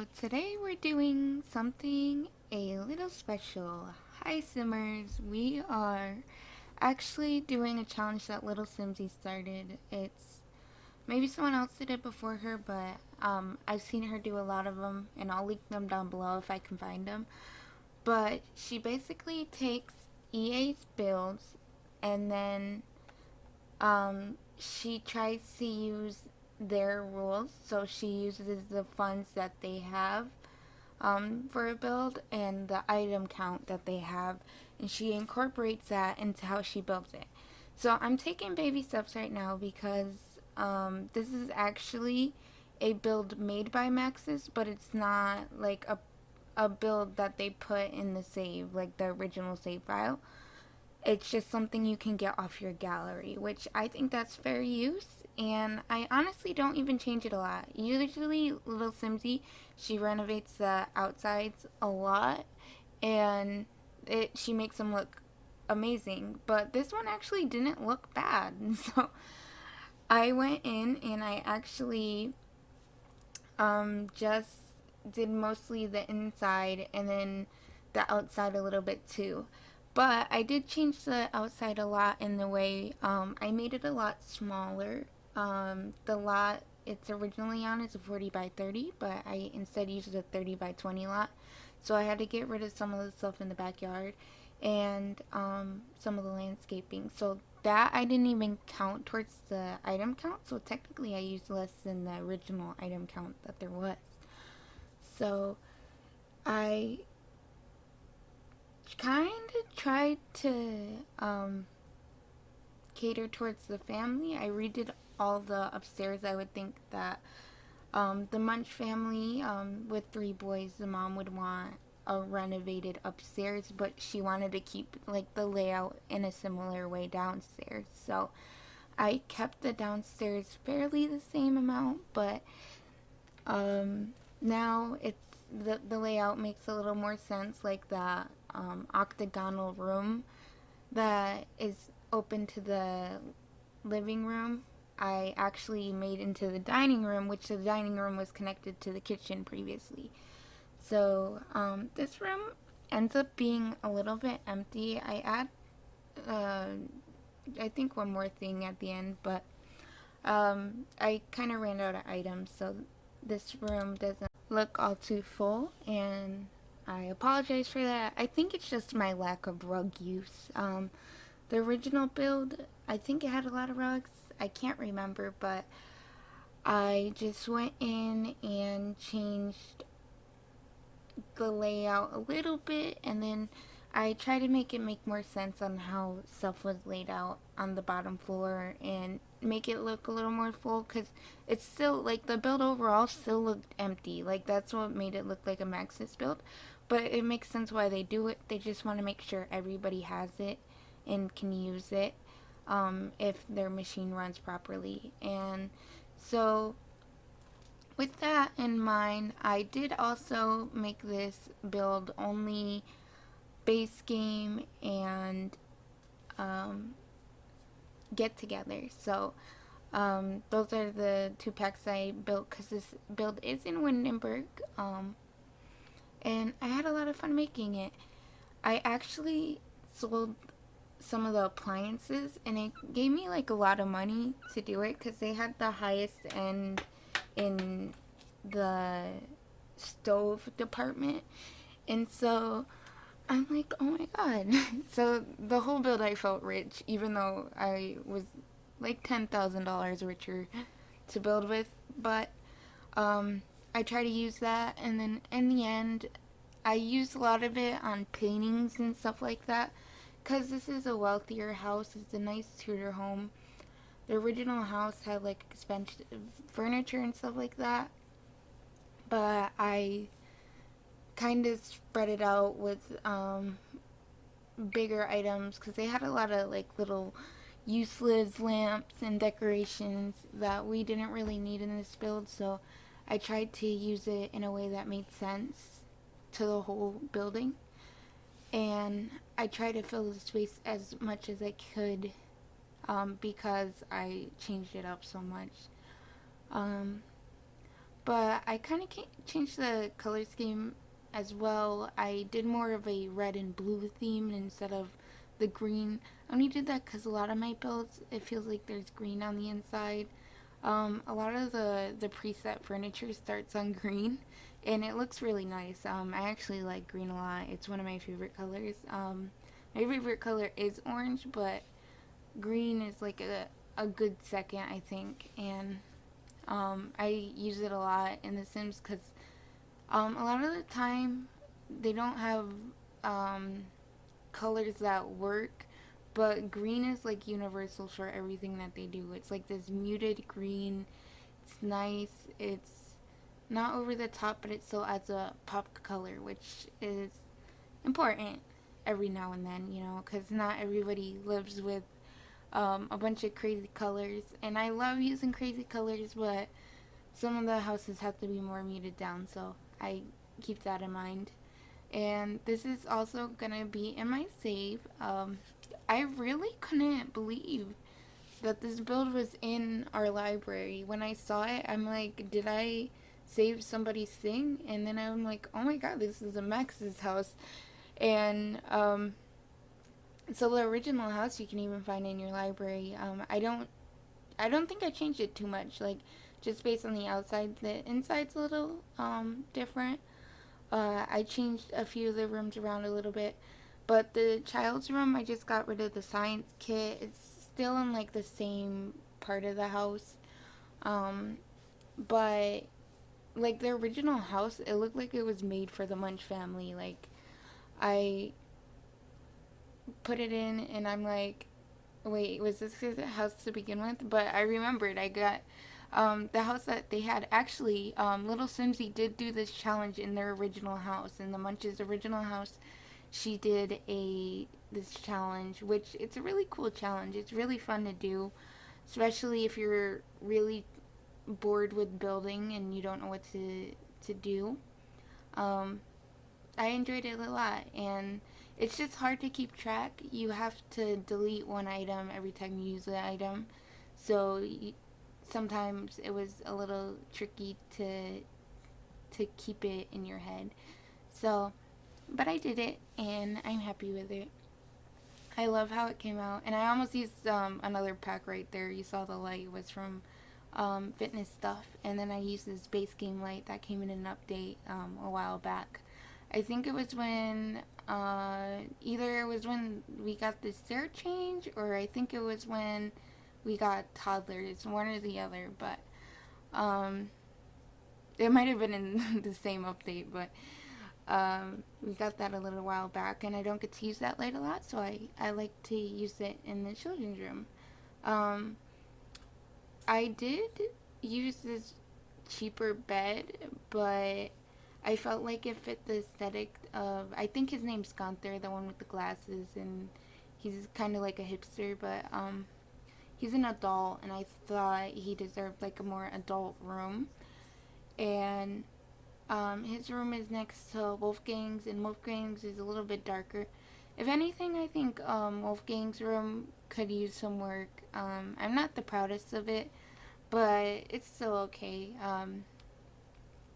So today we're doing something a little special. Hi Simmers, we are actually doing a challenge that Little Simsie started. It's maybe someone else did it before her, but I've seen her do a lot of them, and I'll link them down below if I can find them. But she basically takes EA's builds and then she tries to use their rules. So she uses the funds that they have for a build and the item count that they have, and she incorporates that into how she builds it. So I'm taking baby steps right now because this is actually a build made by Maxis, but it's not like a build that they put in the save, like the original save file. It's just something you can get off your gallery, which I think that's fair use. And I honestly don't even change it a lot. Usually, Little Simsie, she renovates the outsides a lot, and she makes them look amazing. But this one actually didn't look bad. So I went in and I actually just did mostly the inside and then the outside a little bit too. But I did change the outside a lot in the way I made it a lot smaller. The lot it's originally on is a 40 by 30, but I instead used a 30 by 20 lot. So I had to get rid of some of the stuff in the backyard and some of the landscaping. So that I didn't even count towards the item count. So technically I used less than the original item count that there was. So I kind of tried to cater towards the family. I redid all the upstairs. I would think that the Munch family with 3 boys, the mom would want a renovated upstairs, but she wanted to keep like the layout in a similar way downstairs. So I kept the downstairs fairly the same amount, but now it's the layout makes a little more sense, like the octagonal room that is open to the living room. I actually made into the dining room, which the dining room was connected to the kitchen previously. So this room ends up being a little bit empty. I add, I think, one more thing at the end, but I kind of ran out of items, so this room doesn't look all too full, and I apologize for that. I think it's just my lack of rug use. The original build, I think it had a lot of rugs. I can't remember, but I just went in and changed the layout a little bit, and then I tried to make it make more sense on how stuff was laid out on the bottom floor and make it look a little more full, because it's still like the build overall still looked empty. Like that's what made it look like a Maxis build, but it makes sense why they do it. They just want to make sure everybody has it and can use it if their machine runs properly. And so with that in mind, I did also make this build only base game and get together. So those are the 2 packs I built because this build is in Windenburg, and I had a lot of fun making it. I actually sold some of the appliances, and it gave me like a lot of money to do it because they had the highest end in the stove department. And so I'm like, oh my god. So the whole build I felt rich, even though I was like $10,000 richer to build with. But I try to use that, and then in the end I used a lot of it on paintings and stuff like that, because this is a wealthier house. It's a nice Tudor home. The original house had like expensive furniture and stuff like that, but I kind of spread it out with bigger items because they had a lot of like little useless lamps and decorations that we didn't really need in this build. So I tried to use it in a way that made sense to the whole building, and I tried to fill the space as much as I could because I changed it up so much. But I kind of changed the color scheme as well. I did more of a red and blue theme instead of the green. I only did that because a lot of my builds, it feels like there's green on the inside. A lot of the preset furniture starts on green, and it looks really nice. I actually like green a lot. It's one of my favorite colors. My favorite color is orange, but green is like a good second, I think. And I use it a lot in The Sims because a lot of the time they don't have um, colors that work, but green is like universal for everything that they do. It's like this muted green. It's nice. It's not over the top, but it still adds a pop color, which is important every now and then, you know, because not everybody lives with a bunch of crazy colors. And I love using crazy colors, but some of the houses have to be more muted down, so I keep that in mind. And this is also gonna be in my save. I really couldn't believe that this build was in our library. When I saw it, I'm like, did I save somebody's thing? And then I'm like, oh my god, this is a Max's house. And so the original house you can even find in your library. I don't think I changed it too much. Like, just based on the outside, the inside's a little different. I changed a few of the rooms around a little bit, but the child's room, I just got rid of the science kit. It's still in like the same part of the house, but like the original house, it looked like it was made for the Munch family. Like, I put it in, and I'm like, wait, was this his house to begin with? But I remembered I got the house that they had. Actually, Little Simsie did do this challenge in their original house, in the Munch's original house. She did this challenge, which it's a really cool challenge. It's really fun to do, especially if you're really bored with building and you don't know what to do. Um, I enjoyed it a lot, and it's just hard to keep track. You have to delete one item every time you use the item, so sometimes it was a little tricky to keep it in your head. So, but I did it, and I'm happy with it. I love how it came out, and I almost used another pack right there. You saw the light was from fitness stuff, and then I used this base game light that came in an update a while back. I think it was when either it was when we got the stair change, or I think it was when we got toddlers, one or the other. But it might have been in the same update, but we got that a little while back, and I don't get to use that light a lot, so I like to use it in the children's room. Um, I did use this cheaper bed, but I felt like it fit the aesthetic of, I think his name's Gunther, the one with the glasses, and he's kind of like a hipster, but he's an adult, and I thought he deserved like a more adult room. And his room is next to Wolfgang's, and Wolfgang's is a little bit darker. If anything, I think Wolfgang's room could use some work. I'm not the proudest of it, but it's still okay.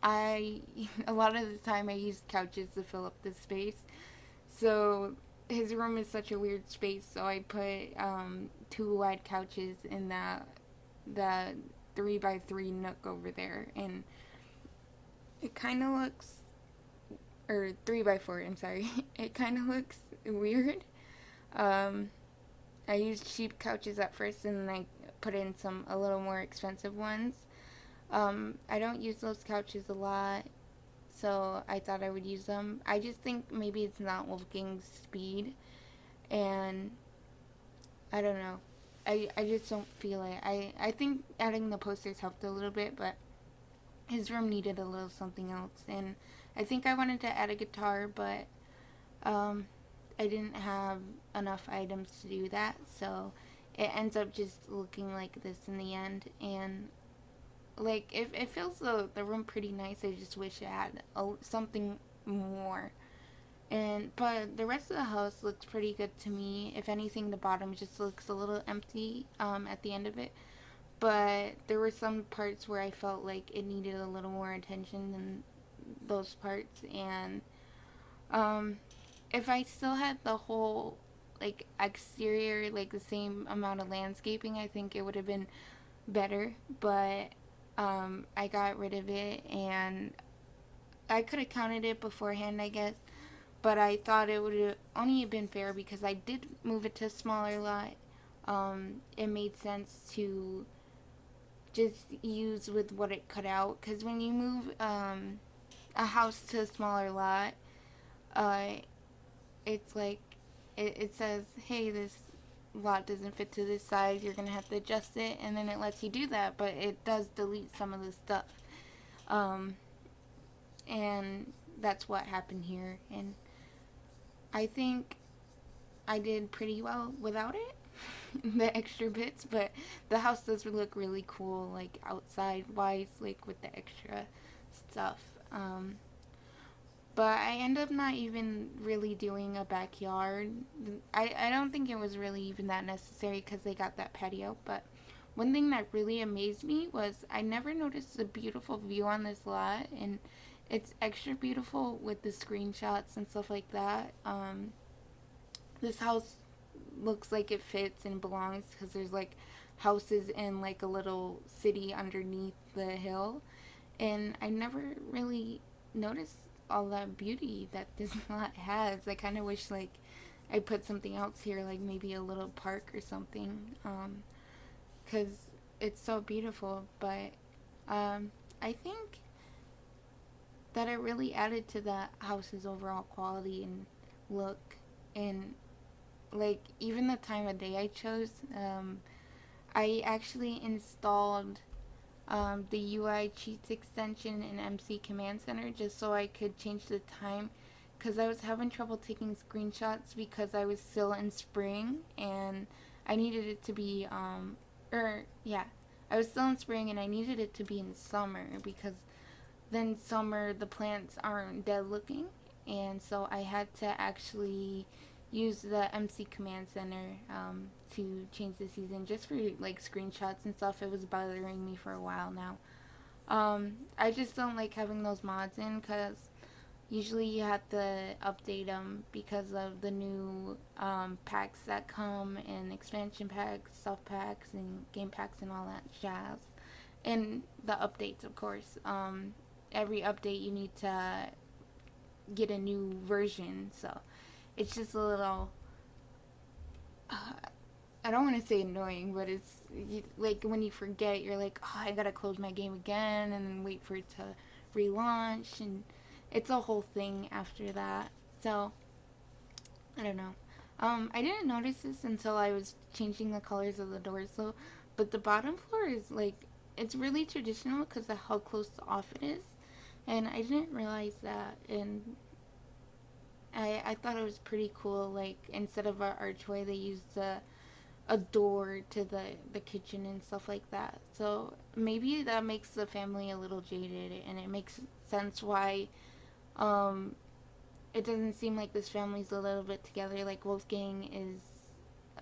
I a lot of the time I use couches to fill up the space, so his room is such a weird space. So I put two wide couches in the 3x3 nook over there, and it kind of looks, or 3x4. I'm sorry. It kind of looks weird. Um, I used cheap couches at first, and then I put in some a little more expensive ones. I don't use those couches a lot, so I thought I would use them. I just think maybe it's not Wolfgang's speed, and I don't know. I just don't feel it. I think adding the posters helped a little bit, but his room needed a little something else. And I think I wanted to add a guitar, but I didn't have enough items to do that, so it ends up just looking like this in the end. And like, it fills the room pretty nice. I just wish it had something more. And but the rest of the house looks pretty good to me. If anything, the bottom just looks a little empty at the end of it. but there were some parts where I felt like it needed a little more attention than those parts. And um, if I still had the whole like exterior, like the same amount of landscaping, I think it would have been better. But I got rid of it, and I could have counted it beforehand, I guess. But I thought it would have only been fair because I did move it to a smaller lot. It made sense to just use with what it cut out, because when you move a house to a smaller lot, uh, it's like it says, hey, this lot doesn't fit to this size, you're gonna have to adjust it, and then it lets you do that, but it does delete some of the stuff. um, and that's what happened here, and I think I did pretty well without it. The extra bits, but the house does look really cool, like outside wise, like with the extra stuff. But I end up not even really doing a backyard. I don't think it was really even that necessary because they got that patio. But one thing that really amazed me was I never noticed the beautiful view on this lot, and it's extra beautiful with the screenshots and stuff like that. This house looks like it fits and belongs because there's like houses in like a little city underneath the hill, and I never really noticed all that beauty that this lot has. I kind of wish like I put something else here, like maybe a little park or something, because it's so beautiful. But I think that it really added to the house's overall quality and look, and like even the time of day I chose. I actually installed the UI Cheats extension in MC Command Center just so I could change the time, because I was having trouble taking screenshots because I was still in spring and I needed it to be I was still in spring and I needed it to be in summer, because then summer the plants aren't dead looking, and so I had to actually use the MC Command Center to change the season just for like screenshots and stuff. It was bothering me for a while now. I just don't like having those mods in because usually you have to update them because of the new packs that come, and expansion packs, stuff packs, and game packs, and all that jazz. And the updates, of course. Every update you need to get a new version, so it's just a little I don't want to say annoying, but it's like when you forget, you're like, oh, I gotta close my game again and then wait for it to relaunch, and it's a whole thing after that. So I don't know. I didn't notice this until I was changing the colors of the doors, though. But the bottom floor is like, it's really traditional because of how close off it is, and I didn't realize that. And I thought it was pretty cool. Like instead of an archway, they used a door to the kitchen and stuff like that. So maybe that makes the family a little jaded, and it makes sense why um, it doesn't seem like this family's a little bit together. Like Wolfgang is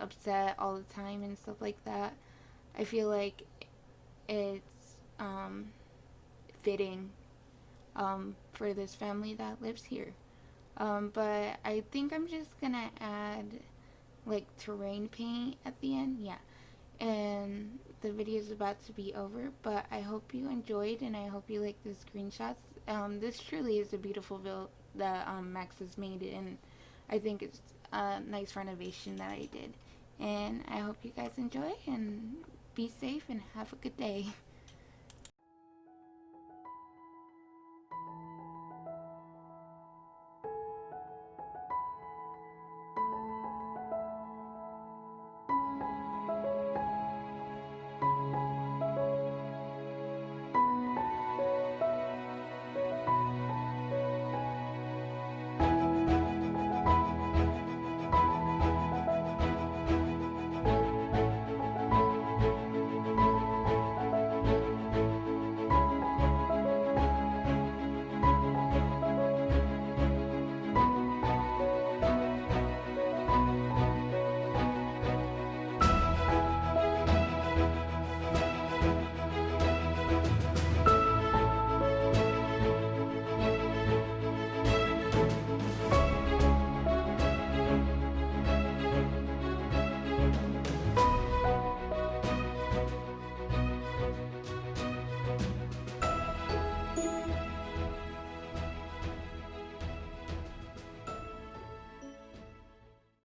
upset all the time and stuff like that. I feel like it's fitting for this family that lives here. But I think I'm just gonna add like terrain paint at the end. Yeah. And the video is about to be over, but I hope you enjoyed and I hope you like the screenshots. This truly is a beautiful build that Max has made, and I think it's a nice renovation that I did. And I hope you guys enjoy and be safe and have a good day.